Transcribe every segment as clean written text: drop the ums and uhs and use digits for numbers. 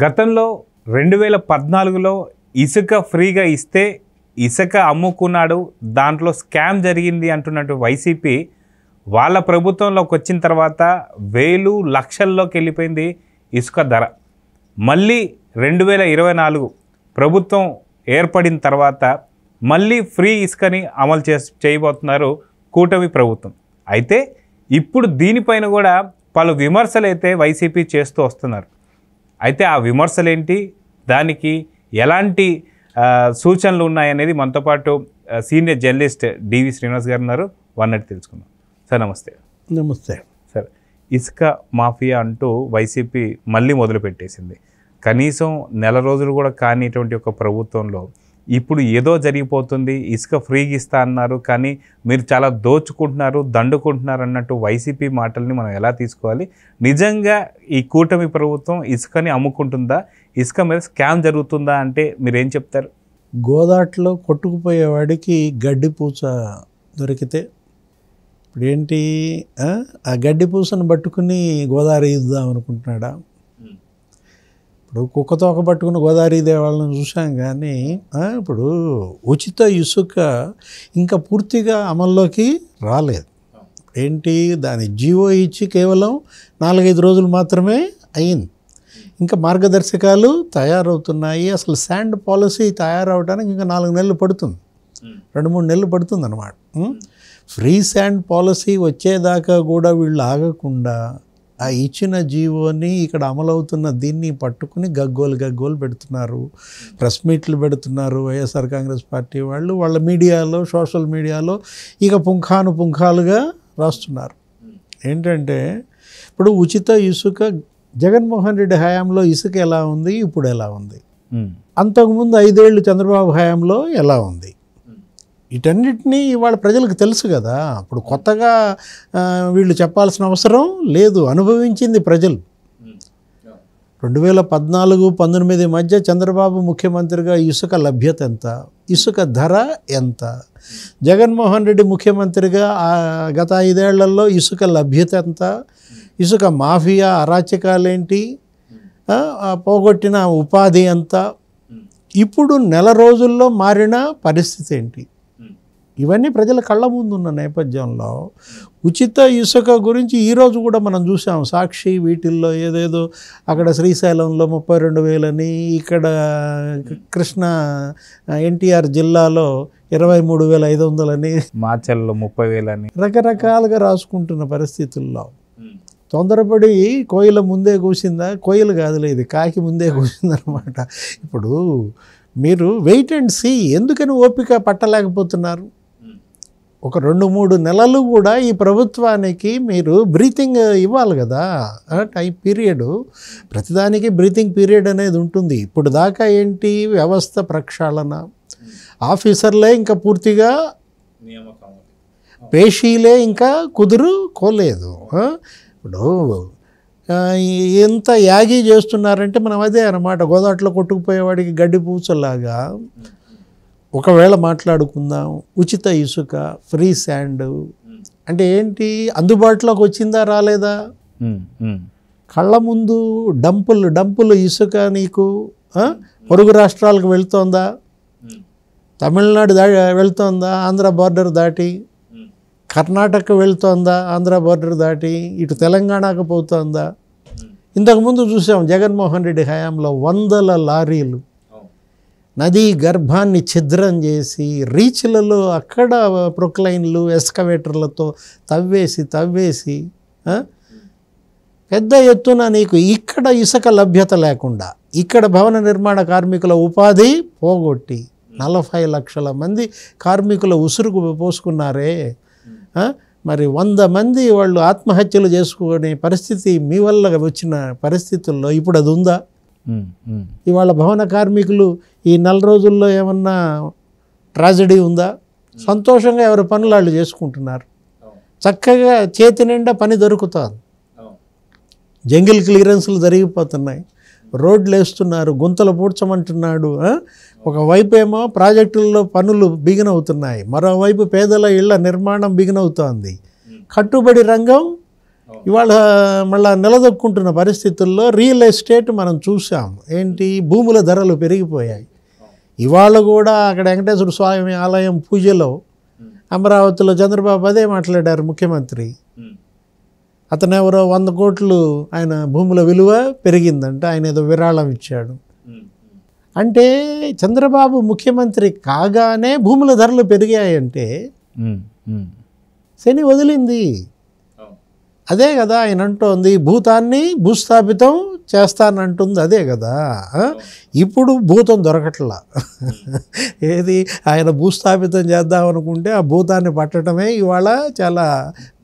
గతంలో 2014లో ఇసుక ఫ్రీగా ఇస్తే ఇసుక అమ్ముకున్నాడు, దాంట్లో స్కామ్ జరిగింది అంటున్నట్టు వైసీపీ వాళ్ళ ప్రభుత్వంలోకి వచ్చిన తర్వాత వేలు లక్షల్లోకి వెళ్ళిపోయింది ఇసుక ధర. మళ్ళీ 2024 ప్రభుత్వం ఏర్పడిన తర్వాత మళ్ళీ ఫ్రీ ఇసుకని అమలు చేయబోతున్నారు కూటమి ప్రభుత్వం. అయితే ఇప్పుడు దీనిపైన కూడా పలు విమర్శలు అయితే వైసీపీ చేస్తూ వస్తున్నారు. అయితే ఆ విమర్శలు ఏంటి, దానికి ఎలాంటి సూచనలు ఉన్నాయనేది మనతో పాటు సీనియర్ జర్నలిస్ట్ డివి శ్రీనివాస్ గారు ఉన్నారు, వారిని తెలుసుకుందాం. సార్ నమస్తే. నమస్తే సార్, ఇసుక మాఫియా అంటూ వైసీపీ మళ్ళీ మొదలుపెట్టేసింది. కనీసం నెల రోజులు కూడా కానిటువంటి ఒక ప్రభుత్వంలో ఇప్పుడు ఏదో జరిగిపోతుంది, ఇసుక ఫ్రీగా ఇస్తా అన్నారు, కానీ మీరు చాలా దోచుకుంటున్నారు, దండుకుంటున్నారు అన్నట్టు వైసీపీ మాటల్ని మనం ఎలా తీసుకోవాలి? నిజంగా ఈ కూటమి ప్రభుత్వం ఇసుకని అమ్ముకుంటుందా, ఇసుక మీద స్కామ్ జరుగుతుందా అంటే మీరేం చెప్తారు? గోదాట్లో కొట్టుకుపోయేవాడికి గడ్డి పూస దొరికితే ఇప్పుడు ఏంటి, ఆ గడ్డి పూసను పట్టుకుని గోదావరి ఇద్దాం అనుకుంటున్నాడా? ఇప్పుడు కుక్కతోక పట్టుకుని గోదావరి దేవాళ్ళని చూసాం, కానీ ఇప్పుడు ఉచిత ఇసుక ఇంకా పూర్తిగా అమల్లోకి రాలేదు. ఏంటి, దాని జీవో ఇచ్చి కేవలం 4-5 రోజులు మాత్రమే అయింది. ఇంకా మార్గదర్శకాలు తయారవుతున్నాయి. అసలు శాండ్ పాలసీ తయారవడానికి ఇంకా 4 నెలలు పడుతుంది, 2-3 నెలలు పడుతుంది అన్నమాట. ఫ్రీ శాండ్ పాలసీ వచ్చేదాకా కూడా వీళ్ళు ఆగకుండా ఆ ఇచ్చిన జీవోని ఇక్కడ అమలవుతున్న దీన్ని పట్టుకుని గగ్గోలు పెడుతున్నారు, ప్రెస్ మీట్లు పెడుతున్నారు వైఎస్ఆర్ కాంగ్రెస్ పార్టీ వాళ్ళు. వాళ్ళ మీడియాలో, సోషల్ మీడియాలో ఇక పుంఖానుపుంఖాలుగా రాస్తున్నారు. ఏంటంటే ఇప్పుడు ఉచిత ఇసుక జగన్మోహన్ రెడ్డి హయాంలో ఇసుక ఎలా ఉంది, ఇప్పుడు ఎలా ఉంది, అంతకుముందు 5 ఏళ్ళు చంద్రబాబు హయాంలో ఎలా ఉంది, వీటన్నిటినీ ఇవాళ ప్రజలకు తెలుసు కదా. ఇప్పుడు కొత్తగా వీళ్ళు చెప్పాల్సిన అవసరం లేదు, అనుభవించింది ప్రజలు. 2014-19 మధ్య చంద్రబాబు ముఖ్యమంత్రిగా ఇసుక లభ్యత ఎంత, ఇసుక ధర ఎంత, జగన్మోహన్ రెడ్డి ముఖ్యమంత్రిగా గత 5 ఏళ్లలో ఇసుక లభ్యత ఎంత, ఇసుక మాఫియా అరాచకాలేంటి, పోగొట్టిన ఉపాధి ఎంత, ఇప్పుడు నెల రోజుల్లో మారిన పరిస్థితి ఏంటి, ఇవన్నీ ప్రజల కళ్ళ ముందు ఉన్న నేపథ్యంలో ఉచిత ఇసుక గురించి ఈరోజు కూడా మనం చూసాం. సాక్షి వీటిల్లో ఏదేదో అక్కడ శ్రీశైలంలో 32,000 ఇక్కడ కృష్ణ ఎన్టీఆర్ జిల్లాలో 23,500 మార్చల్లో 30,000 రకరకాలుగా రాసుకుంటున్న పరిస్థితుల్లో తొందరపడి కోయిల ముందే కూసిందా, కోయిలు కాదులే ఇది కాకి ముందే కూసిందనమాట. ఇప్పుడు మీరు వెయిట్ అండ్ సీ, ఎందుకని ఓపిక పట్టలేకపోతున్నారు? ఒక 2-3 నెలలు కూడా ఈ ప్రభుత్వానికి మీరు బ్రీతింగ్ ఇవ్వాలి కదా, టైం పీరియడ్, ప్రతిదానికి బ్రీతింగ్ పీరియడ్ అనేది ఉంటుంది. ఇప్పుడు దాకా ఏంటి, వ్యవస్థ ప్రక్షాళన, ఆఫీసర్లే ఇంకా పూర్తిగా, పేషీలే ఇంకా కుదురుకోలేదు. ఇప్పుడు ఎంత యాగి చేస్తున్నారంటే మనం అదే అన్నమాట, గోదాట్లో కొట్టుకుపోయేవాడికి గడ్డి పూచలాగా. ఒకవేళ మాట్లాడుకుందాం, ఉచిత ఇసుక, ఫ్రీ శాండ్ అంటే ఏంటి, అందుబాటులోకి వచ్చిందా రాలేదా? కళ్ళ ముందు డంపులు ఇసుక నీకు పొరుగు రాష్ట్రాలకు వెళ్తోందా, తమిళనాడు వెళ్తోందా ఆంధ్ర బార్డర్ దాటి, కర్ణాటక వెళ్తోందా ఆంధ్ర బార్డర్ దాటి, ఇటు తెలంగాణకు పోతుందా? ఇంతకుముందు చూసాం జగన్మోహన్ రెడ్డి హయాంలో 100 లారీలు నదీ గర్భాన్ని ఛిద్రం చేసి రీచ్లలో అక్కడ ప్రొక్లైన్లు ఎస్కవేటర్లతో తవ్వేసి పెద్ద ఎత్తున నీకు ఇక్కడ ఇసుక లభ్యత లేకుండా ఇక్కడ భవన నిర్మాణ కార్మికుల ఉపాధి పోగొట్టి 40 లక్షల మంది కార్మికుల ఉసురుకు పోసుకున్నారే. మరి 100 మంది వాళ్ళు ఆత్మహత్యలు చేసుకునే పరిస్థితి మీ వల్ల వచ్చిన పరిస్థితుల్లో ఇప్పుడు అది ఉందా? ఇవాళ భవన కార్మికులు ఈ 4 రోజుల్లో ఏమన్నా ట్రాజడీ ఉందా? సంతోషంగా ఎవరి పనులు వాళ్ళు చేసుకుంటున్నారు, చక్కగా చేతి నిండా పని దొరుకుతుంది, జంగిల్ క్లియరెన్స్లు జరిగిపోతున్నాయి, రోడ్లు వేస్తున్నారు, గుంతలు పూడ్చమంటున్నాడు. ఒకవైపు ఏమో ప్రాజెక్టుల్లో పనులు బిగినవుతున్నాయి, మరోవైపు పేదల ఇళ్ల నిర్మాణం బిగినవుతోంది. కట్టుబడి రంగం ఇవాళ మళ్ళీ నిలదొక్కుంటున్న పరిస్థితుల్లో రియల్ ఎస్టేట్ మనం చూసాం. ఏంటి, భూముల ధరలు పెరిగిపోయాయి. ఇవాళ కూడా అక్కడ వెంకటేశ్వర స్వామి ఆలయం పూజలో అమరావతిలో చంద్రబాబు అదే మాట్లాడారు ముఖ్యమంత్రి. అతను ఎవరో 100 కోట్లు ఆయన భూముల విలువ పెరిగిందంట, ఆయన ఏదో విరాళం ఇచ్చాడు. అంటే చంద్రబాబు ముఖ్యమంత్రి కాగానే భూముల ధరలు పెరిగాయంటే శని వదిలింది. అదే కదా ఆయన అంటోంది, భూతాన్ని భూస్థాపితం చేస్తానంటుంది అదే కదా. ఇప్పుడు భూతం దొరకట్లా. ఏది, ఆయన భూస్థాపితం చేద్దాం అనుకుంటే ఆ భూతాన్ని పట్టడమే ఇవాళ చాలా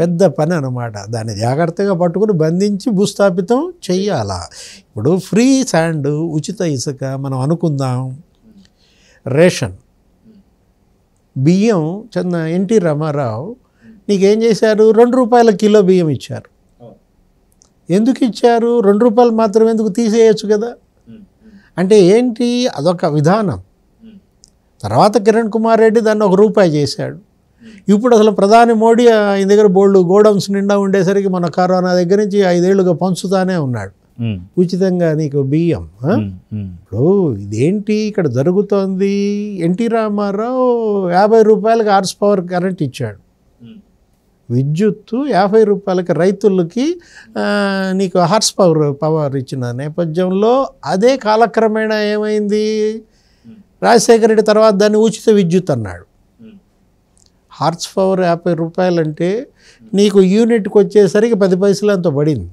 పెద్ద పని అన్నమాట. దాన్ని జాగ్రత్తగా పట్టుకుని బంధించి భూస్థాపితం చెయ్యాలా. ఇప్పుడు ఫ్రీ శాండ్, ఉచిత ఇసుక మనం అనుకుందాం. రేషన్ బియ్యం ఎన్టీ రామారావు నీకేం చేశారు, 2 రూపాయల కిలో బియ్యం ఇచ్చారు. ఎందుకు ఇచ్చారు? 2 రూపాయలు మాత్రం ఎందుకు, తీసేయచ్చు కదా. అంటే ఏంటి, అదొక విధానం. తర్వాత కిరణ్ కుమార్ రెడ్డి దాన్ని 1 రూపాయి చేశాడు. ఇప్పుడు అసలు ప్రధాని మోడీ ఆయన దగ్గర బోల్డ్ గోడౌన్స్ నిండా ఉండేసరికి మన కరోనా దగ్గర నుంచి 5 ఏళ్ళుగా పంచుతానే ఉన్నాడు ఉచితంగా నీకు బియ్యం. ఇప్పుడు ఇదేంటి ఇక్కడ జరుగుతోంది, ఎన్టీ రామారావు 50 రూపాయలకి హార్స్ పవర్ కరెంట్ ఇచ్చాడు. విద్యుత్తు 50 రూపాయలకి రైతులకి నీకు హార్స్ పవర్ ఇచ్చిన నేపథ్యంలో అదే కాలక్రమేణా ఏమైంది, రాజశేఖర రెడ్డి తర్వాత దాన్ని ఉచిత విద్యుత్ అన్నాడు. హార్స్ పవర్ 50 రూపాయలు అంటే నీకు యూనిట్కి వచ్చేసరికి 10 పైసలు అంత పడింది.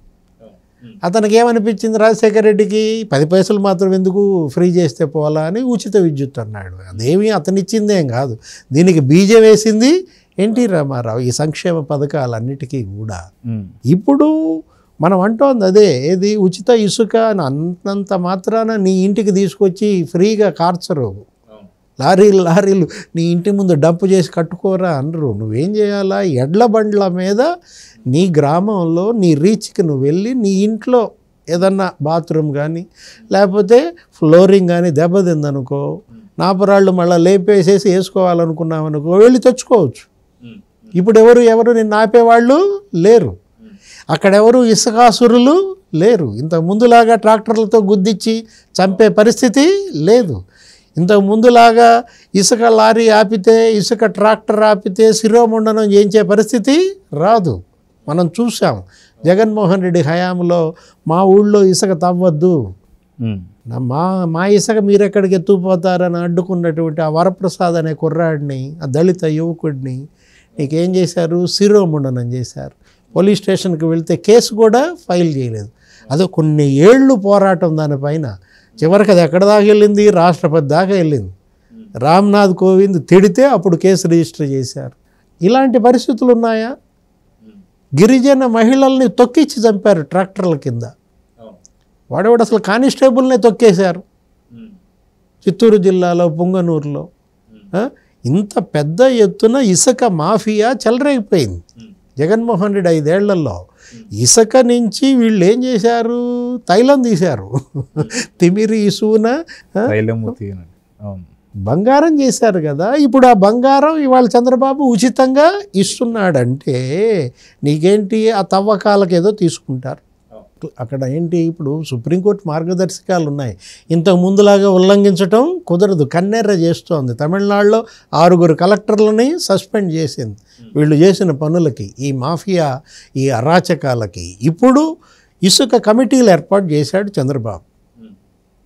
అతనికి ఏమనిపించింది, రాజశేఖర రెడ్డికి 10 పైసలు మాత్రం ఎందుకు, ఫ్రీ చేస్తే పోలా అని ఉచిత విద్యుత్ అన్నాడు. అదేమీ అతనిచ్చిందేం కాదు, దీనికి బీజం వేసింది ఎన్టీ రామారావు. ఈ సంక్షేమ పథకాలన్నిటికీ కూడా ఇప్పుడు మనం అంటోంది అదే, ఏది, ఉచిత ఇసుక అంతంత మాత్రాన నీ ఇంటికి తీసుకొచ్చి ఫ్రీగా కార్చరు. లారీలు నీ ఇంటి ముందు డంప్ చేసి కట్టుకోరా అనరు. నువ్వేం చేయాలా, ఎడ్ల బండ్ల మీద నీ గ్రామంలో నీ రీచ్కి నువ్వు వెళ్ళి నీ ఇంట్లో ఏదన్నా బాత్రూమ్ కానీ లేకపోతే ఫ్లోరింగ్ కానీ దెబ్బతిందనుకో, నాపరాళ్ళు మళ్ళీ లేపేసేసి వేసుకోవాలనుకున్నామనుకో, వెళ్ళి తెచ్చుకోవచ్చు. ఇప్పుడు ఎవరు నిన్ను ఆపేవాళ్ళు లేరు. అక్కడెవరు ఇసుకాసురులు లేరు. ఇంతకు ముందులాగా ట్రాక్టర్లతో గుద్దిచ్చి చంపే పరిస్థితి లేదు. ఇంతకు ముందులాగా ఇసుక లారీ ఆపితే, ఇసుక ట్రాక్టర్ ఆపితే శిరోముండనం చేయించే పరిస్థితి రాదు. మనం చూసాం జగన్మోహన్ రెడ్డి హయాంలో మా ఊళ్ళో ఇసుక తవ్వద్దు, మా ఇసుక మీరెక్కడికి ఎత్తుకుపోతారని అడ్డుకున్నటువంటి ఆ వరప్రసాద్ అనే కుర్రాడిని, ఆ దళిత యువకుడిని నీకేం చేశారు, శిరోముండనం చేశారు. పోలీస్ స్టేషన్కి వెళ్తే కేసు కూడా ఫైల్ చేయలేదు. అదో కొన్ని ఏళ్ళు పోరాటం దానిపైన. చివరికి అది ఎక్కడ దాకా వెళ్ళింది, రాష్ట్రపతి దాకా వెళ్ళింది. రామ్నాథ్ కోవింద్ తిడితే అప్పుడు కేసు రిజిస్టర్ చేశారు. ఇలాంటి పరిస్థితులు ఉన్నాయా? గిరిజన మహిళల్ని తొక్కిచ్చి చంపారు ట్రాక్టర్ల కింద. వాడేవాడు అసలు కానిస్టేబుల్నే తొక్కేశారు చిత్తూరు జిల్లాలో పుంగనూరులో. ఇంత పెద్ద ఎత్తున ఇసుక మాఫియా చెలరేగిపోయింది. జగన్మోహన్ రెడ్డి 5 ఏళ్లలో ఇసుక నుంచి వీళ్ళు ఏం చేశారు, తైలం తీశారు. తిమిరి ఇసున బంగారం చేశారు కదా. ఇప్పుడు ఆ బంగారం ఇవాళ చంద్రబాబు ఉచితంగా ఇస్తున్నాడంటే నీకేంటి, ఆ తవ్వకాలకు ఏదో తీసుకుంటారు. అక్కడ ఏంటి, ఇప్పుడు సుప్రీంకోర్టు మార్గదర్శకాలు ఉన్నాయి. ఇంతకు ముందులాగా ఉల్లంఘించటం కుదరదు, కన్నెర్ర చేస్తోంది. తమిళనాడులో 6 కలెక్టర్లని సస్పెండ్ చేసింది వీళ్ళు చేసిన పనులకి, ఈ మాఫియా, ఈ అరాచకాలకి. ఇప్పుడు ఇసుక కమిటీలు ఏర్పాటు చేశాడు చంద్రబాబు.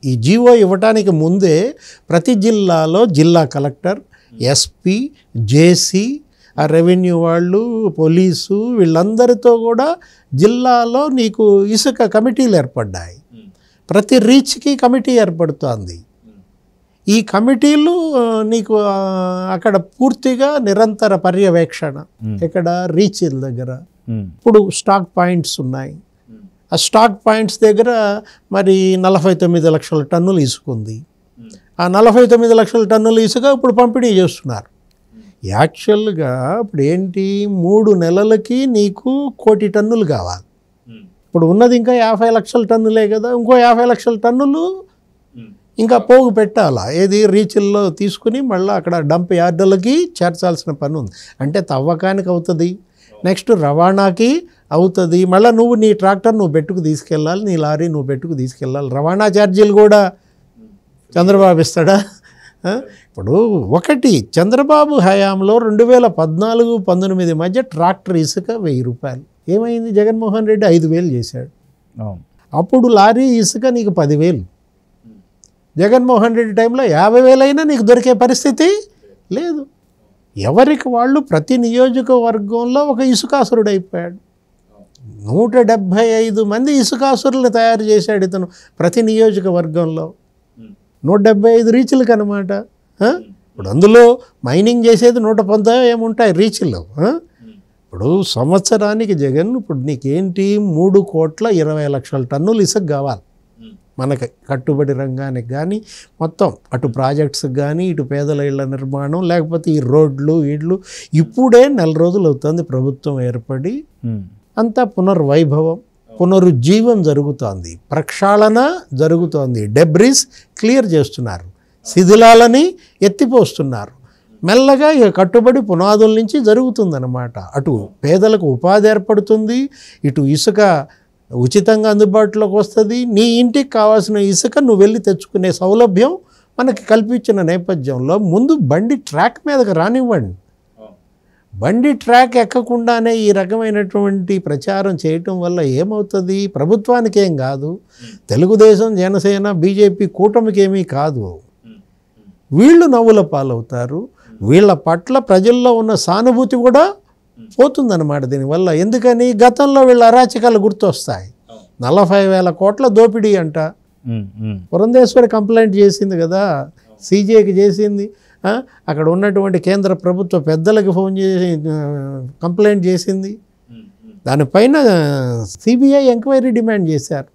ఈ జీవో ఇవ్వటానికి ముందే ప్రతి జిల్లాలో జిల్లా కలెక్టర్, ఎస్పీ, జేసీ, ఆ రెవెన్యూ వాళ్ళు, పోలీసు, వీళ్ళందరితో కూడా జిల్లాలో నీకు ఇసుక కమిటీలు ఏర్పడ్డాయి. ప్రతి రీచ్కి కమిటీ ఏర్పడుతోంది. ఈ కమిటీలు నీకు అక్కడ పూర్తిగా నిరంతర పర్యవేక్షణ. ఇక్కడ రీచ్ల దగ్గర ఇప్పుడు స్టాక్ పాయింట్స్ ఉన్నాయి. ఆ స్టాక్ పాయింట్స్ దగ్గర మరి 49 లక్షల టన్నులు ఇసుకుంది. ఆ 49 లక్షల టన్నుల ఇసుక ఇప్పుడు పంపిణీ చేస్తున్నారు. యాక్చువల్గా ఇప్పుడు ఏంటి, 3 నెలలకి నీకు 1 కోటి టన్నులు కావాలి. ఇప్పుడు ఉన్నది ఇంకా 50 లక్షల టన్నులే కదా. ఇంకో 50 లక్షల టన్నులు ఇంకా పోగు పెట్టాలా, ఏది, రీచ్ల్లో తీసుకుని మళ్ళీ అక్కడ డంప్ యార్డులకి చేర్చాల్సిన పని ఉంది. అంటే తవ్వకానికి అవుతుంది, నెక్స్ట్ రవాణాకి అవుతుంది. మళ్ళీ నువ్వు నీ ట్రాక్టర్ నువ్వు పెట్టుకు తీసుకెళ్ళాలి, నీ లారీ నువ్వు పెట్టుకు తీసుకెళ్ళాలి. రవాణా ఛార్జీలు కూడా చంద్రబాబు ఇస్తాడా? ఇప్పుడు ఒకటి, చంద్రబాబు హయాంలో 2014-19 మధ్య ట్రాక్టర్ ఇసుక 1000 రూపాయలు. ఏమైంది? జగన్మోహన్ రెడ్డి 5000 చేశాడు. అప్పుడు లారీ ఇసుక నీకు 10,000. జగన్మోహన్ రెడ్డి టైంలో 50,000 అయినా నీకు దొరికే పరిస్థితి లేదు. ఎవరికి వాళ్ళు ప్రతి నియోజకవర్గంలో ఒక ఇసుకాసురుడు అయిపోయాడు. 175 మంది ఇసుకాసురులు తయారు చేశాడు ఇతను ప్రతి నియోజకవర్గంలో. 175 రీచ్లకు అనమాట. ఇప్పుడు అందులో మైనింగ్ చేసేది 110 ఏముంటాయి రీచ్లు. ఇప్పుడు సంవత్సరానికి జగన్ ఇప్పుడు నీకేంటి 3,20,00,000 టన్నులు ఇసుక కావాలి మనకి, కట్టుబడి రంగానికి కానీ మొత్తం అటు ప్రాజెక్ట్స్కి కానీ ఇటు పేదల ఇళ్ల నిర్మాణం, లేకపోతే ఈ రోడ్లు ఇళ్ళు. ఇప్పుడే 4 రోజులు అవుతుంది ప్రభుత్వం ఏర్పడి, అంతా పునర్వైభవం పునరుజ్జీవం జరుగుతోంది, ప్రక్షాళన జరుగుతోంది, డెబ్రిస్ క్లియర్ చేస్తున్నారు, శిథిలాలని ఎత్తిపోస్తున్నారు. మెల్లగా ఇక కట్టుబడి పునాదుల నుంచి జరుగుతుందన్నమాట. అటు పేదలకు ఉపాధి ఏర్పడుతుంది, ఇటు ఇసుక ఉచితంగా అందుబాటులోకి వస్తుంది. నీ ఇంటికి కావాల్సిన ఇసుక నువ్వు వెళ్ళి తెచ్చుకునే సౌలభ్యం మనకి కల్పించిన నేపథ్యంలో ముందు బండి ట్రాక్ మీదకి రానివ్వండి. బండి ట్రాక్ ఎక్కకుండానే ఈ రకమైనటువంటి ప్రచారం చేయటం వల్ల ఏమవుతుంది? ప్రభుత్వానికి ఏం కాదు, తెలుగుదేశం జనసేన బీజేపీ కూటమికి ఏమీ కాదు. వీళ్ళు నవ్వుల పాలవుతారు. వీళ్ళ పట్ల ప్రజల్లో ఉన్న సానుభూతి కూడా పోతుందన్నమాట దీనివల్ల. ఎందుకని? గతంలో వీళ్ళ అరాచకాలు గుర్తొస్తాయి. 40,000 కోట్ల దోపిడీ అంట. పురంధేశ్వరి కంప్లైంట్ చేసింది కదా, సీజేకి చేసింది. అక్కడ ఉన్నటువంటి కేంద్ర ప్రభుత్వ పెద్దలకు ఫోన్ చేసి కంప్లైంట్ చేసింది. దానిపైన సిబిఐ ఎంక్వైరీ డిమాండ్ చేశారు.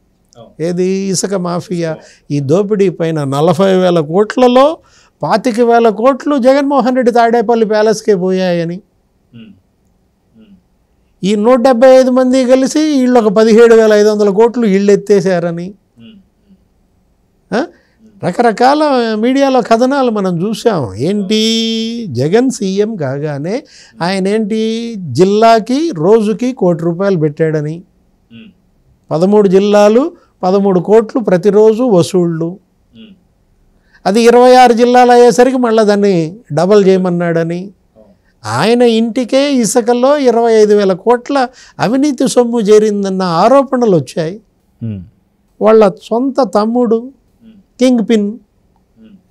ఏది? ఇసుక మాఫియా ఈ దోపిడీ పైన 40,000 కోట్లలో 25,000 కోట్లు జగన్మోహన్ రెడ్డి తాడేపల్లి ప్యాలెస్కే పోయాయని, ఈ 175 మంది కలిసి వీళ్ళు ఒక 17,500 కోట్లు ఇళ్ళు ఎత్తేసారని రకరకాల మీడియాలో కథనాలు మనం చూసాం. ఏంటి? జగన్ సీఎం కాగానే ఆయన ఏంటి జిల్లాకి రోజుకి 1 కోటి రూపాయలు పెట్టాడని, 13 జిల్లాలు 13 కోట్లు ప్రతిరోజు వసూళ్ళు. అది 26 జిల్లాలు అయ్యేసరికి మళ్ళీ దాన్ని డబల్ చేయమన్నాడని, ఆయన ఇంటికే ఇసుకలో 25,000 కోట్ల అవినీతి సొమ్ము చేరిందన్న ఆరోపణలు వచ్చాయి. వాళ్ళ సొంత తమ్ముడు కింగ్ పిన్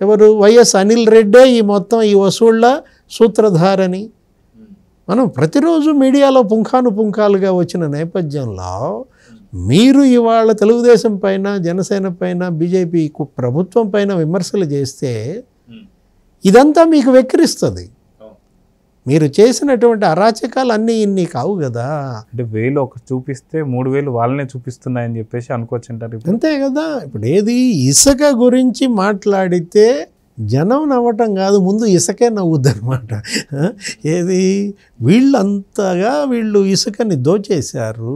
ఎవరు? వైఎస్ అనిల్ రెడ్డే ఈ మొత్తం ఈ వసూళ్ల సూత్రధారని మనం ప్రతిరోజు మీడియాలో పుంఖానుపుంఖాలుగా వచ్చిన నేపథ్యంలో మీరు ఇవాళ తెలుగుదేశం పైన, జనసేన పైన, బీజేపీ ప్రభుత్వం పైన విమర్శలు చేస్తే ఇదంతా మీకు వెక్కిరిస్తుంది. మీరు చేసినటువంటి అరాచకాలు అన్నీ ఇన్ని కావు కదా. అంటే 1000 ఒక చూపిస్తే 3,000 వాళ్ళనే చూపిస్తున్నాయని చెప్పేసి అనుకోవచ్చుంటారు. అంతే కదా. ఇప్పుడు ఏది ఇసుక గురించి మాట్లాడితే జనం నవ్వటం కాదు, ముందు ఇసుకే నవ్వుద్దనమాట. ఏది? వీళ్ళంతగా వీళ్ళు ఇసుకని దోచేశారు,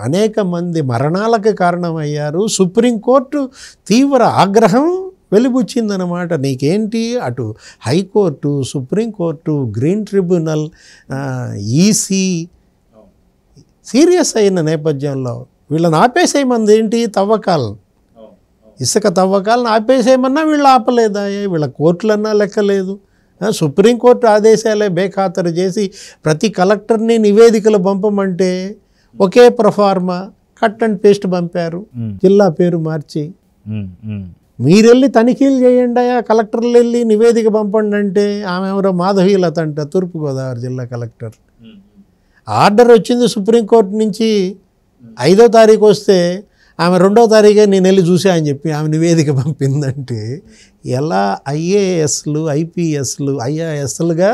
అనేక మంది మరణాలకు కారణమయ్యారు. సుప్రీంకోర్టు తీవ్ర ఆగ్రహం వెలిబుచ్చిందనమాట. నీకేంటి? అటు high court, supreme court, green tribunal, EC serious అయిన నేపథ్యంలో వీళ్ళని ఆపేసేయమంది. ఏంటి? తవ్వకాలు, ఇసుక తవ్వకాలను ఆపేసేయమన్నా వీళ్ళు ఆపలేదా? వీళ్ళ కోర్టులన్నా లెక్కలేదు. సుప్రీంకోర్టు ఆదేశాలే బేఖాతరు చేసి ప్రతి కలెక్టర్ని నివేదికలు పంపమంటే ఒకే ప్రొఫార్మా కట్ అండ్ పేస్ట్ పంపారు, జిల్లా పేరు మార్చి. మీరెళ్ళి తనిఖీలు చేయండి, కలెక్టర్లు వెళ్ళి నివేదిక పంపండి అంటే ఆమె ఎవరో మాధవీలత అంట, తూర్పుగోదావరి జిల్లా కలెక్టర్. ఆర్డర్ వచ్చింది సుప్రీంకోర్టు నుంచి 5వ తారీఖు వస్తే ఆమె 2వ తారీఖే నేను వెళ్ళి చూసా అని చెప్పి ఆమె నివేదిక పంపిందంటే ఎలా ఐఏఎస్లు, ఐపీఎస్లు, ఐఆర్ఎస్లుగా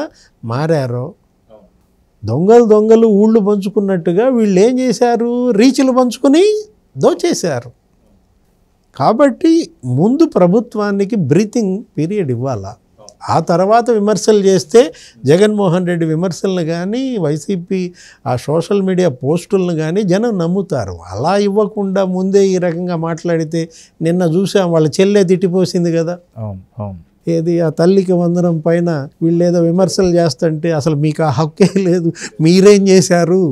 మారారో. దొంగలు ఊళ్ళు పంచుకున్నట్టుగా వీళ్ళు ఏం చేశారు? రీచ్లు పంచుకొని దోచేశారు. కాబట్టి ముందు ప్రభుత్వానికి బ్రీతింగ్ పీరియడ్ ఇవ్వాలా. ఆ తర్వాత విమర్శలు చేస్తే జగన్మోహన్ రెడ్డి విమర్శలను కానీ వైసీపీ ఆ సోషల్ మీడియా పోస్టులను కానీ జనం నమ్ముతారు. అలా ఇవ్వకుండా ముందే ఈ రకంగా మాట్లాడితే నిన్న చూసాం వాళ్ళ చెల్లె తిట్టిపోసింది కదా. ఏది? ఆ తల్లికి వందనం పైన వీళ్ళు ఏదో విమర్శలు చేస్తుంటే అసలు మీకు ఆ హక్కే లేదు, మీరేం చేశారు?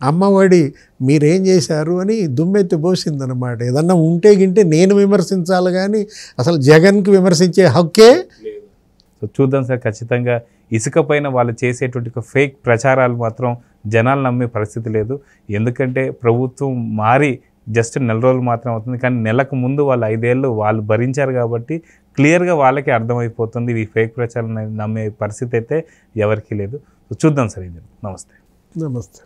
అమ్మఒడి మీరేం చేశారు అని దుమ్మెత్తి పోసిందనమాట. ఏదన్నా ఉంటే గింటే నేను విమర్శించాలి కానీ అసలు జగన్కి విమర్శించే హక్కే. సో చూద్దాం సార్, ఖచ్చితంగా ఇసుక పైన వాళ్ళు చేసేటువంటి ఫేక్ ప్రచారాలు మాత్రం జనాలు నమ్మే పరిస్థితి లేదు. ఎందుకంటే ప్రభుత్వం మారి జస్ట్ నెల రోజులు మాత్రం అవుతుంది, కానీ నెలకు ముందు వాళ్ళు 5 ఏళ్ళు వాళ్ళు భరించారు కాబట్టి క్లియర్గా వాళ్ళకే అర్థమైపోతుంది. ఈ ఫేక్ ప్రచారం నమ్మే పరిస్థితి అయితే ఎవరికీ లేదు. సో చూద్దాం సార్. ఇది నమస్తే. నమస్తే.